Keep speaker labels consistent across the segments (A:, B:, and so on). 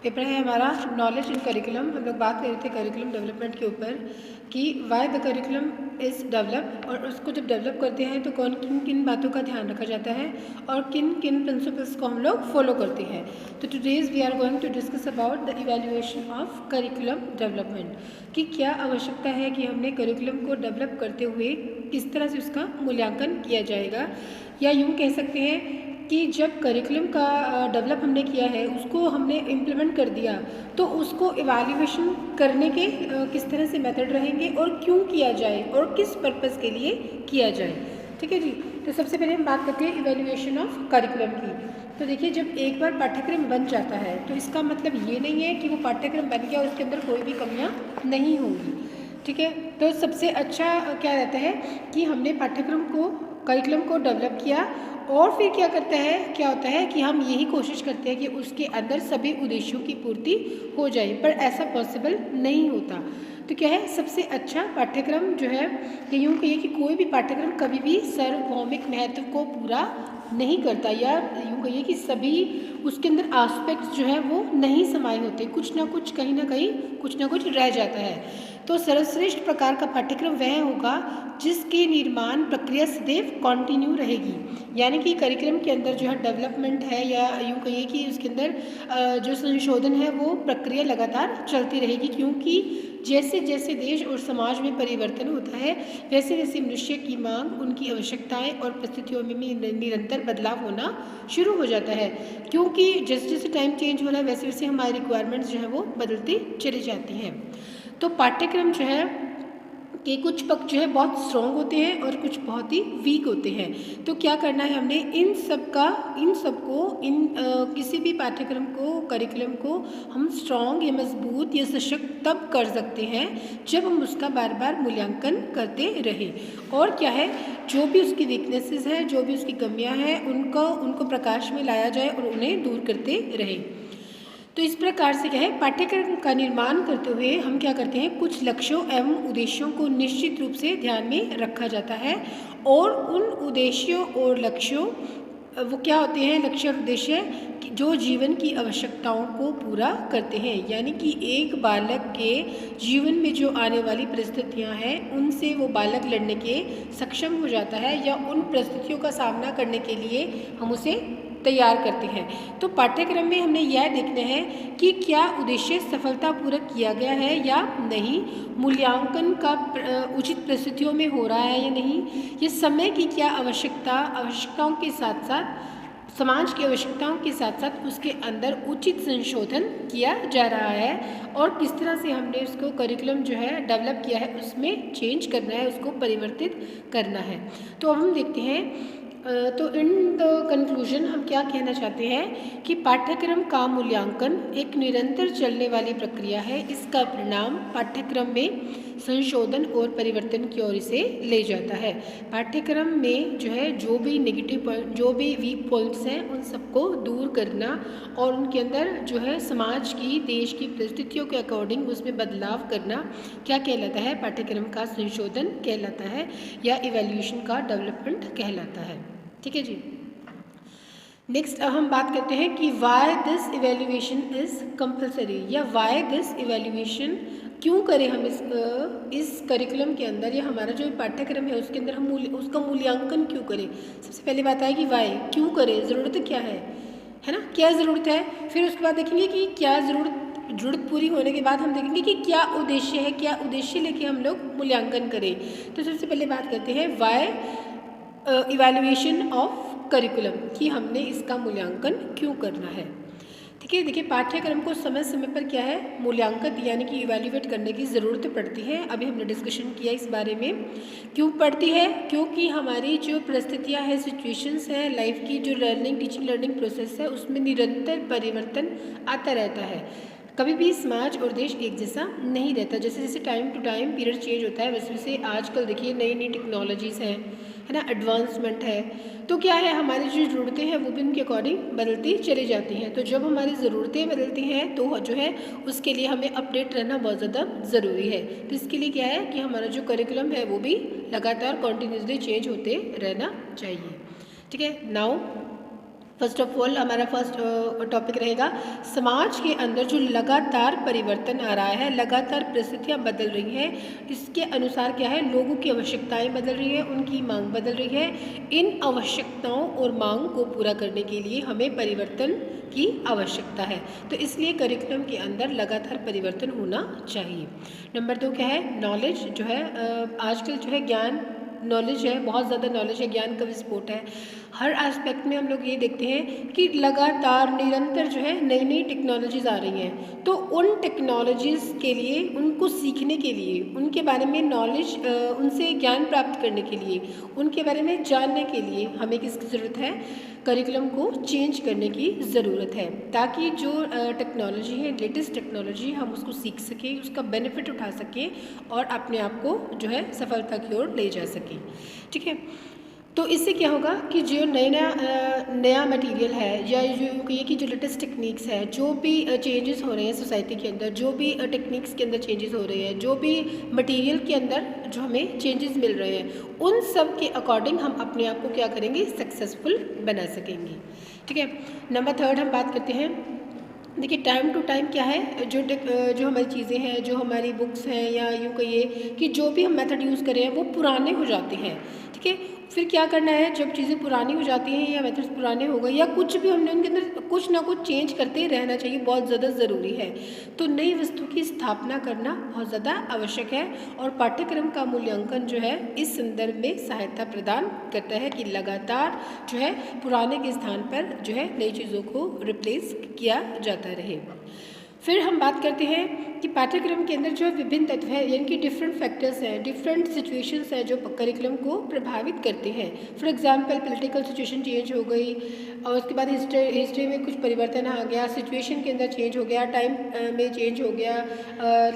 A: Paper है हमारा knowledge in curriculum. हम लोग बात कर रहे थे करिकुलम डेवलपमेंट के ऊपर कि why the curriculum is develop, और उसको जब डेवलप करते हैं तो कौन किन किन बातों का ध्यान रखा जाता है और किन किन प्रिंसिपल्स को हम लोग फॉलो करते हैं। तो today's we are going to discuss about the evaluation of curriculum development, कि क्या आवश्यकता है कि हमने करिकुलम को डेवलप करते हुए किस तरह से उसका मूल्यांकन किया जाएगा, या यूँ कह सकते हैं कि जब करिकुलम का डेवलप हमने किया है, उसको हमने इम्प्लीमेंट कर दिया, तो उसको इवैल्यूएशन करने के किस तरह से मेथड रहेंगे और क्यों किया जाए और किस पर्पज़ के लिए किया जाए। ठीक है जी। तो सबसे पहले हम बात करते हैं इवैल्यूएशन ऑफ करिकुलम की। तो देखिए, जब एक बार पाठ्यक्रम बन जाता है तो इसका मतलब ये नहीं है कि वो पाठ्यक्रम बन गया और उसके अंदर कोई भी कमियाँ नहीं होंगी। ठीक है। तो सबसे अच्छा क्या रहता है कि हमने पाठ्यक्रम को, करिकुलम को डेवलप किया, और फिर क्या होता है कि हम यही कोशिश करते हैं कि उसके अंदर सभी उद्देश्यों की पूर्ति हो जाए, पर ऐसा पॉसिबल नहीं होता। तो क्या है, सबसे अच्छा पाठ्यक्रम जो है, कि यूँ कहिए कि कोई भी पाठ्यक्रम कभी भी सार्वभौमिक महत्व को पूरा नहीं करता, या यूँ कहिए कि सभी उसके अंदर एस्पेक्ट्स जो है वो नहीं समाये होते, कुछ ना कुछ कहीं ना कहीं कुछ ना कुछ रह जाता है। तो सर्वश्रेष्ठ प्रकार का पाठ्यक्रम वह होगा जिसकी निर्माण प्रक्रिया सदैव कंटिन्यू रहेगी, यानी कि करिकुलम के अंदर जो है डेवलपमेंट है, या यूँ कहिए कि उसके अंदर जो संशोधन है वो प्रक्रिया लगातार चलती रहेगी, क्योंकि जैसे जैसे देश और समाज में परिवर्तन होता है, वैसे वैसे मनुष्य की मांग, उनकी आवश्यकताएं और परिस्थितियों में भी निरंतर बदलाव होना शुरू हो जाता है, क्योंकि जैसे जैसे टाइम चेंज हो रहा है वैसे वैसे हमारी रिक्वायरमेंट्स जो है वो बदलती चली जाती हैं। तो पाठ्यक्रम जो है कि कुछ पक्ष जो है बहुत स्ट्रॉन्ग होते हैं और कुछ बहुत ही वीक होते हैं। तो क्या करना है हमने, इन सबको किसी भी पाठ्यक्रम को, करिकुलम को हम स्ट्रॉन्ग या मजबूत या सशक्त तब कर सकते हैं जब हम उसका बार बार मूल्यांकन करते रहें, और क्या है, जो भी उसकी वीकनेसेस है, जो भी उसकी कमियां हैं, उनको प्रकाश में लाया जाए और उन्हें दूर करते रहें। तो इस प्रकार से क्या है, पाठ्यक्रम का निर्माण करते हुए हम क्या करते हैं, कुछ लक्ष्यों एवं उद्देश्यों को निश्चित रूप से ध्यान में रखा जाता है, और उन उद्देश्यों और लक्ष्यों, वो क्या होते हैं, लक्ष्य और उद्देश्य जो जीवन की आवश्यकताओं को पूरा करते हैं, यानी कि एक बालक के जीवन में जो आने वाली परिस्थितियां हैं उनसे वो बालक लड़ने के सक्षम हो जाता है, या उन परिस्थितियों का सामना करने के लिए हम उसे तैयार करते हैं। तो पाठ्यक्रम में हमने यह देखना है कि क्या उद्देश्य सफलतापूर्वक किया गया है या नहीं, मूल्यांकन का उचित परिस्थितियों में हो रहा है या नहीं, ये समय की क्या आवश्यकताओं के साथ साथ, समाज की आवश्यकताओं के साथ साथ उसके अंदर उचित संशोधन किया जा रहा है, और किस तरह से हमने उसको करिकुलम जो है डेवलप किया है उसमें चेंज करना है, उसको परिवर्तित करना है। तो अब हम देखते हैं, तो इन द कंक्लूजन हम क्या कहना चाहते हैं कि पाठ्यक्रम का मूल्यांकन एक निरंतर चलने वाली प्रक्रिया है। इसका परिणाम पाठ्यक्रम में संशोधन और परिवर्तन की ओर इसे ले जाता है। पाठ्यक्रम में जो है जो भी नेगेटिव पॉइंट, जो भी वीक पॉइंट्स हैं, उन सबको दूर करना, और उनके अंदर जो है समाज की, देश की परिस्थितियों के अकॉर्डिंग उसमें बदलाव करना क्या कहलाता है, पाठ्यक्रम का संशोधन कहलाता है, या इवैल्यूएशन का डेवलपमेंट कहलाता है। ठीक है जी। नेक्स्ट अब हम बात करते हैं कि why this evaluation is compulsory, या वाई दिस इवैल्यूएशन क्यों करें हम इस करिकुलम के अंदर, या हमारा जो पाठ्यक्रम है उसके अंदर हम उसका मूल्यांकन क्यों करें। सबसे पहली बात है कि वाई, क्यों करें, ज़रूरत क्या है ना, क्या ज़रूरत है। फिर उसके बाद देखेंगे कि क्या ज़रूरत पूरी होने के बाद हम देखेंगे कि क्या उद्देश्य है, क्या उद्देश्य लेके हम लोग मूल्यांकन करें। तो सबसे पहले बात करते हैं वाई इवैल्यूएशन ऑफ करिकुलम, कि हमने इसका मूल्यांकन क्यों करना है। ठीक है। देखिए, पाठ्यक्रम को समय समय पर क्या है, मूल्यांकन यानी कि इवैल्यूएट करने की ज़रूरत पड़ती है। अभी हमने डिस्कशन किया इस बारे में। क्यों पड़ती है, क्योंकि हमारी जो परिस्थितियां हैं, सिचुएशंस हैं, लाइफ की जो टीचिंग लर्निंग प्रोसेस है, उसमें निरंतर परिवर्तन आता रहता है। कभी भी समाज और देश एक जैसा नहीं रहता। जैसे जैसे time to time period change होता है, वैसे वैसे आजकल देखिए नई नई टेक्नोलॉजीज़ हैं, है ना, एडवांसमेंट है। तो क्या है, हमारी जो ज़रूरतें हैं वो भी उनके अकॉर्डिंग बदलती चली जाती हैं। तो जब हमारी ज़रूरतें बदलती हैं तो जो है उसके लिए हमें अपडेट रहना बहुत ज़्यादा ज़रूरी है। तो इसके लिए क्या है कि हमारा जो करिकुलम है वो भी लगातार कॉन्टीन्यूसली चेंज होते रहना चाहिए। ठीक है। नाउ फर्स्ट ऑफ ऑल हमारा फर्स्ट टॉपिक रहेगा समाज के अंदर जो लगातार परिवर्तन आ रहा है, लगातार परिस्थितियाँ बदल रही हैं, इसके अनुसार क्या है, लोगों की आवश्यकताएं बदल रही है, उनकी मांग बदल रही है। इन आवश्यकताओं और मांग को पूरा करने के लिए हमें परिवर्तन की आवश्यकता है, तो इसलिए करिकुलम के अंदर लगातार परिवर्तन होना चाहिए। नंबर 2 क्या है, नॉलेज जो है आजकल जो है ज्ञान नॉलेज है, बहुत ज़्यादा नॉलेज है, ज्ञान का विस्फोट है। हर एस्पेक्ट में हम लोग ये देखते हैं कि लगातार निरंतर जो है नई नई टेक्नोलॉजीज़ आ रही हैं, तो उन टेक्नोलॉजीज़ के लिए, उनको सीखने के लिए, उनके बारे में नॉलेज, उनसे ज्ञान प्राप्त करने के लिए, उनके बारे में जानने के लिए हमें किसकी ज़रूरत है, करिकुलम को चेंज करने की ज़रूरत है, ताकि जो टेक्नोलॉजी है, लेटेस्ट टेक्नोलॉजी, हम उसको सीख सकें, उसका बेनिफिट उठा सकें और अपने आप को जो है सफलता की ओर ले जा सकें। ठीक है, तो इससे क्या होगा कि जो नया मटेरियल है, या जो कहिए कि जो लेटेस्ट टेक्निक्स है, जो भी चेंजेस हो रहे हैं सोसाइटी के अंदर, जो भी टेक्निक्स के अंदर चेंजेस हो रहे हैं, जो भी मटेरियल के अंदर जो हमें चेंजेस मिल रहे हैं, उन सब के अकॉर्डिंग हम अपने आप को क्या करेंगे, सक्सेसफुल बना सकेंगे। ठीक है, नंबर 3 हम बात करते हैं। देखिए टाइम टू टाइम क्या है, जो हमारी चीज़ें हैं, जो हमारी बुक्स हैं, या यूँ कहिए कि जो भी हम मेथड यूज़ कर रहे हैं वो पुराने हो जाते हैं। ठीक है, फिर क्या करना है, जब चीज़ें पुरानी हो जाती हैं या मेथड्स पुराने हो गए या कुछ भी, हमने उनके अंदर कुछ ना कुछ चेंज करते रहना चाहिए, बहुत ज़्यादा ज़रूरी है। तो नई वस्तु की स्थापना करना बहुत ज़्यादा आवश्यक है, और पाठ्यक्रम का मूल्यांकन जो है इस संदर्भ में सहायता प्रदान करता है कि लगातार जो है पुराने के स्थान पर जो है नई चीज़ों को रिप्लेस किया जाता रहे। फिर हम बात करते हैं कि पाठ्यक्रम के अंदर जो विभिन्न तत्व है, यानी कि डिफरेंट फैक्टर्स हैं, डिफरेंट सिचुएशंस हैं जो करिकुलम को प्रभावित करते हैं। For example political situation change हो गई, और उसके बाद हिस्ट्री में कुछ परिवर्तन आ गया, सिचुएशन के अंदर चेंज हो गया, टाइम में चेंज हो गया,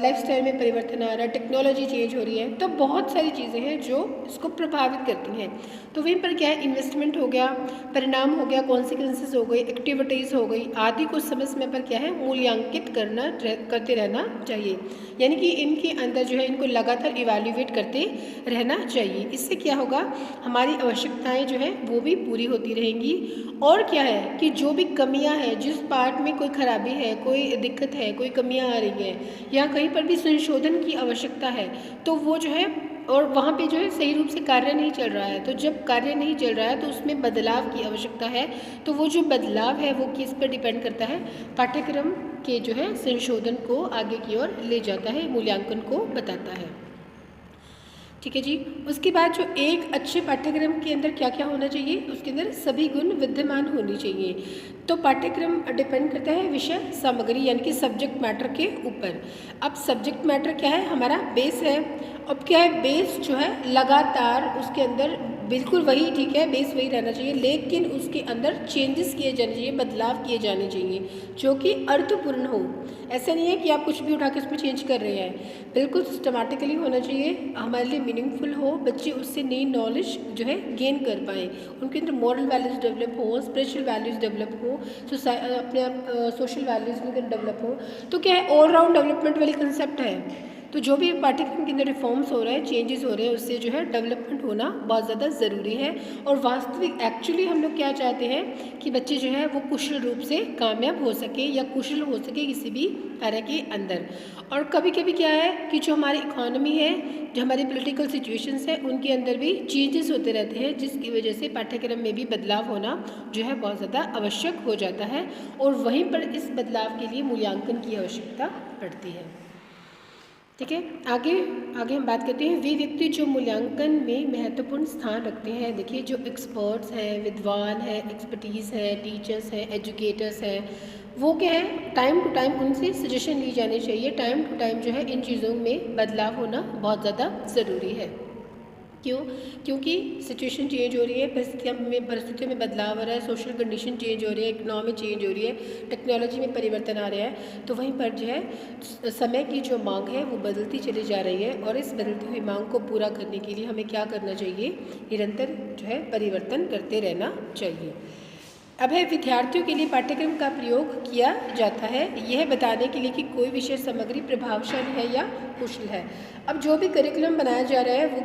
A: लाइफस्टाइल में परिवर्तन आ रहा है, टेक्नोलॉजी चेंज हो रही है, तो बहुत सारी चीज़ें हैं जो इसको प्रभावित करती हैं। तो वहीं पर क्या है, इन्वेस्टमेंट हो गया, परिणाम हो गया, कॉन्सिक्वेंसेस हो गई, एक्टिविटीज़ हो गई, आदि को समय समय पर क्या है मूल्यांकित करते रहना चाहिए, यानी कि इनके अंदर जो है इनको लगातार इवैल्यूएट करते रहना चाहिए। इससे क्या होगा, हमारी आवश्यकताएं जो है वो भी पूरी होती रहेंगी, और क्या है कि जो भी कमियां हैं, जिस पार्ट में कोई खराबी है, कोई दिक्कत है, कोई कमियां आ रही हैं, या कहीं पर भी संशोधन की आवश्यकता है, तो वो जो है, और वहाँ पे जो है सही रूप से कार्य नहीं चल रहा है, तो जब कार्य नहीं चल रहा है तो उसमें बदलाव की आवश्यकता है। तो वो जो बदलाव है वो किस पर डिपेंड करता है, पाठ्यक्रम के जो है संशोधन को आगे की ओर ले जाता है, मूल्यांकन को बताता है। ठीक है जी, उसके बाद जो एक अच्छे पाठ्यक्रम के अंदर क्या क्या होना चाहिए, उसके अंदर सभी गुण विद्यमान होनी चाहिए। तो पाठ्यक्रम डिपेंड करता है विषय सामग्री, यानी कि सब्जेक्ट मैटर के ऊपर। अब सब्जेक्ट मैटर क्या है, हमारा बेस है। अब क्या है, बेस जो है लगातार उसके अंदर बिल्कुल वही, ठीक है, बेस वही रहना चाहिए, लेकिन उसके अंदर चेंजेस किए जाने चाहिए, बदलाव किए जाने चाहिए, जो कि अर्थपूर्ण हो। ऐसा नहीं है कि आप कुछ भी उठा के उसमें चेंज कर रहे हैं, बिल्कुल सिस्टमैटिकली होना चाहिए, हमारे लिए मीनिंगफुल हो, बच्चे उससे नई नॉलेज जो है गेन कर पाएँ, उनके अंदर मॉरल वैल्यूज़ डेवलप हो, स्पिरिचुअल वैल्यूज़ डेवलप हो, अपने सोशल वैल्यूज़ भी डेवलप हो। तो क्या है, ऑल राउंड डेवलपमेंट वाली कंसेप्ट है। तो जो भी पाठ्यक्रम के अंदर रिफॉर्म्स हो रहे हैं, चेंजेस हो रहे हैं, उससे जो है डेवलपमेंट होना बहुत ज़्यादा ज़रूरी है। और वास्तविक एक्चुअली हम लोग क्या चाहते हैं कि बच्चे जो है वो कुशल रूप से कामयाब हो सके, या कुशल हो सके किसी भी कार्य के अंदर। और कभी कभी क्या है कि जो हमारी इकोनॉमी है, जो हमारी पॉलिटिकल सिचुएशंस है, उनके अंदर भी चेंजेस होते रहते हैं, जिसकी वजह से पाठ्यक्रम में भी बदलाव होना जो है बहुत ज़्यादा आवश्यक हो जाता है, और वहीं पर इस बदलाव के लिए मूल्यांकन की आवश्यकता पड़ती है। ठीक है, आगे हम बात करते हैं वे व्यक्ति जो मूल्यांकन में महत्वपूर्ण स्थान रखते हैं। देखिए जो एक्सपर्ट्स हैं, विद्वान हैं, एक्सपर्टीज़ हैं, टीचर्स हैं, एजुकेटर्स हैं, वो क्या है, टाइम टू टाइम उनसे सजेशन ली जानी चाहिए। टाइम टू टाइम जो है इन चीज़ों में बदलाव होना बहुत ज़्यादा ज़रूरी है। क्यों? क्योंकि सिचुएशन चेंज हो रही है, परिस्थितियों में बदलाव हो रहा है, सोशल कंडीशन चेंज हो रही है, इकोनॉमी चेंज हो रही है, टेक्नोलॉजी में परिवर्तन आ रहा है। तो वहीं पर जो है समय की जो मांग है वो बदलती चली जा रही है, और इस बदलती हुई मांग को पूरा करने के लिए हमें क्या करना चाहिए, निरंतर जो है परिवर्तन करते रहना चाहिए। अब है विद्यार्थियों के लिए पाठ्यक्रम का प्रयोग किया जाता है यह बताने के लिए कि कोई विषय सामग्री प्रभावशाली है या कुशल है। अब जो भी करिकुलम बनाया जा रहा है वो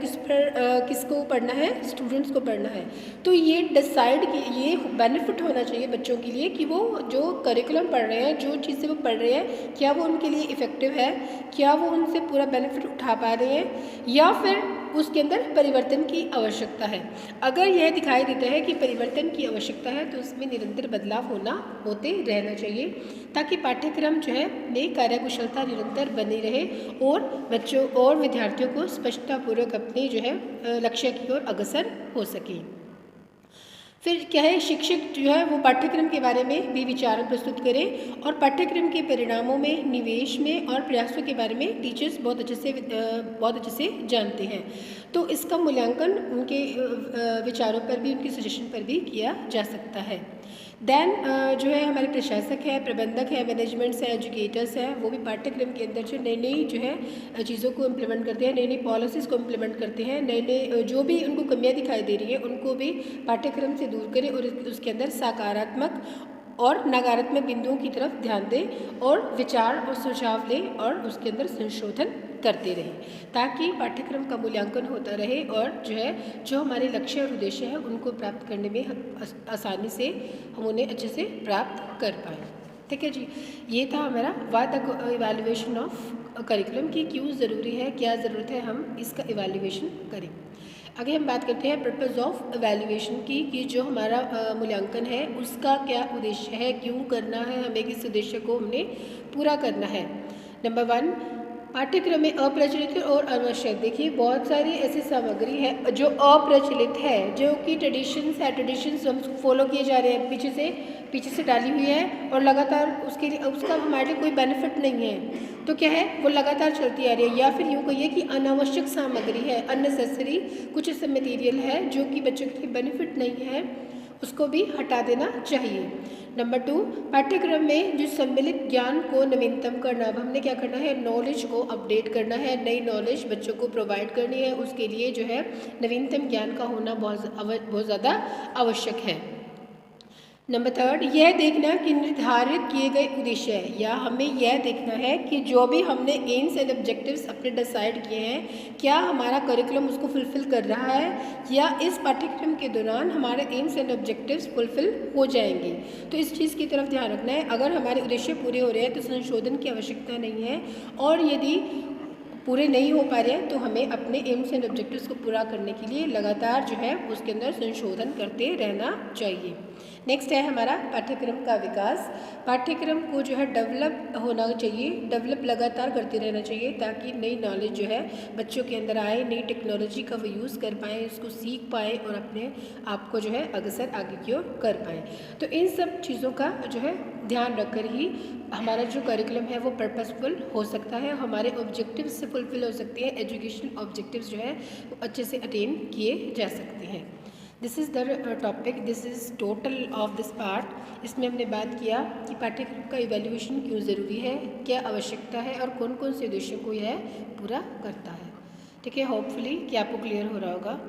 A: किसको पढ़ना है, स्टूडेंट्स को पढ़ना है। तो ये डिसाइड कि ये बेनिफिट होना चाहिए बच्चों के लिए कि वो जो करिकुलम पढ़ रहे हैं, जो चीज़ें वो पढ़ रहे हैं, क्या वो उनके लिए इफ़ेक्टिव है, क्या वो उनसे पूरा बेनिफिट उठा पा रहे हैं, या फिर उसके अंदर परिवर्तन की आवश्यकता है। अगर यह दिखाई देता है कि परिवर्तन की आवश्यकता है तो उसमें निरंतर बदलाव होते रहना चाहिए, ताकि पाठ्यक्रम जो है नई कार्यकुशलता निरंतर बनी रहे और बच्चों और विद्यार्थियों को स्पष्टतापूर्वक अपने जो है लक्ष्य की ओर अग्रसर हो सके। फिर क्या है, शिक्षक जो है वो पाठ्यक्रम के बारे में भी विचार प्रस्तुत करें और पाठ्यक्रम के परिणामों में, निवेश में और प्रयासों के बारे में टीचर्स बहुत अच्छे से जानते हैं। तो इसका मूल्यांकन उनके विचारों पर भी, उनके सजेशन पर भी किया जा सकता है। देन जो है हमारे प्रशासक है, प्रबंधक है, मैनेजमेंट्स है, एजुकेटर्स हैं, वो भी पाठ्यक्रम के अंदर जो नई जो है चीज़ों को इम्प्लीमेंट करते हैं, नई पॉलिसीज़ को इम्प्लीमेंट करते हैं, नए जो भी उनको कमियाँ दिखाई दे रही हैं उनको भी पाठ्यक्रम से दूर करें और उसके अंदर सकारात्मक और नकारात्मक बिंदुओं की तरफ ध्यान दें और विचार और सुझाव लें और उसके अंदर संशोधन करते रहें, ताकि पाठ्यक्रम का मूल्यांकन होता रहे और जो हमारे लक्ष्य और उद्देश्य है उनको प्राप्त करने में आसानी से हम उन्हें अच्छे से प्राप्त कर पाएँ। ठीक है जी, ये था हमारा what the evaluation of curriculum की क्यों ज़रूरी है, क्या ज़रूरत है हम इसका इवैल्यूएशन करें। आगे हम बात करते हैं पर्पज़ ऑफ इवैल्यूएशन की, कि जो हमारा मूल्यांकन है उसका क्या उद्देश्य है, क्यों करना है, हमें किस उद्देश्य को हमने पूरा करना है। नंबर 1, पाठ्यक्रम में अप्रचलित और अनावश्यक। देखिए बहुत सारी ऐसी सामग्री है जो अप्रचलित है, जो कि ट्रेडिशंस है, ट्रेडिशंस हम फॉलो किए जा रहे हैं, पीछे से डाली हुई है और लगातार उसका हमारे लिए कोई बेनिफिट नहीं है, तो क्या है वो लगातार चलती आ रही है। या फिर यूँ कहिए कि अनावश्यक सामग्री है, अननेसेसरी कुछ ऐसा मटीरियल है जो कि बच्चों के लिए बेनिफिट नहीं है, उसको भी हटा देना चाहिए। नंबर 2, पाठ्यक्रम में जो सम्मिलित ज्ञान को नवीनतम करना। अब हमने क्या करना है, नॉलेज को अपडेट करना है, नई नॉलेज बच्चों को प्रोवाइड करनी है, उसके लिए जो है नवीनतम ज्ञान का होना बहुत ज़्यादा आवश्यक है। नंबर 3, यह देखना कि निर्धारित किए गए उद्देश्य है, या हमें यह देखना है कि जो भी हमने एम्स एंड ऑब्जेक्टिव्स अपने डिसाइड किए हैं, क्या हमारा करिकुलम उसको फुलफ़िल कर रहा है, या इस पाठ्यक्रम के दौरान हमारे एम्स एंड ऑब्जेक्टिव्स फुलफ़िल हो जाएंगे। तो इस चीज़ की तरफ ध्यान रखना है। अगर हमारे उद्देश्य पूरे हो रहे हैं तो संशोधन की आवश्यकता नहीं है, और यदि पूरे नहीं हो पा रहे हैं तो हमें अपने एम्स एंड ऑब्जेक्टिव्स को पूरा करने के लिए लगातार जो है उसके अंदर संशोधन करते रहना चाहिए। नेक्स्ट है हमारा पाठ्यक्रम का विकास। पाठ्यक्रम को जो है डेवलप होना चाहिए, डेवलप लगातार करते रहना चाहिए, ताकि नई नॉलेज जो है बच्चों के अंदर आए, नई टेक्नोलॉजी का वो यूज़ कर पाएँ, उसको सीख पाएँ और अपने आप को जो है अग्रसर आगे की ओर कर पाएँ। तो इन सब चीज़ों का जो है ध्यान रखकर ही हमारा जो करिकुलम है वो पर्पसफुल हो सकता है, हमारे ऑब्जेक्टिव्स से फुलफिल हो सकती है, एजुकेशन ऑब्जेक्टिव्स जो है वो अच्छे से अटेन किए जा सकते हैं। This is the topic, this is total of this part. इसमें हमने बात किया कि पाठ्यक्रम का इवैल्यूएशन क्यों ज़रूरी है, क्या आवश्यकता है और कौन कौन से उद्देश्यों को यह पूरा करता है। ठीक है, होपफुली कि आपको क्लियर हो रहा होगा।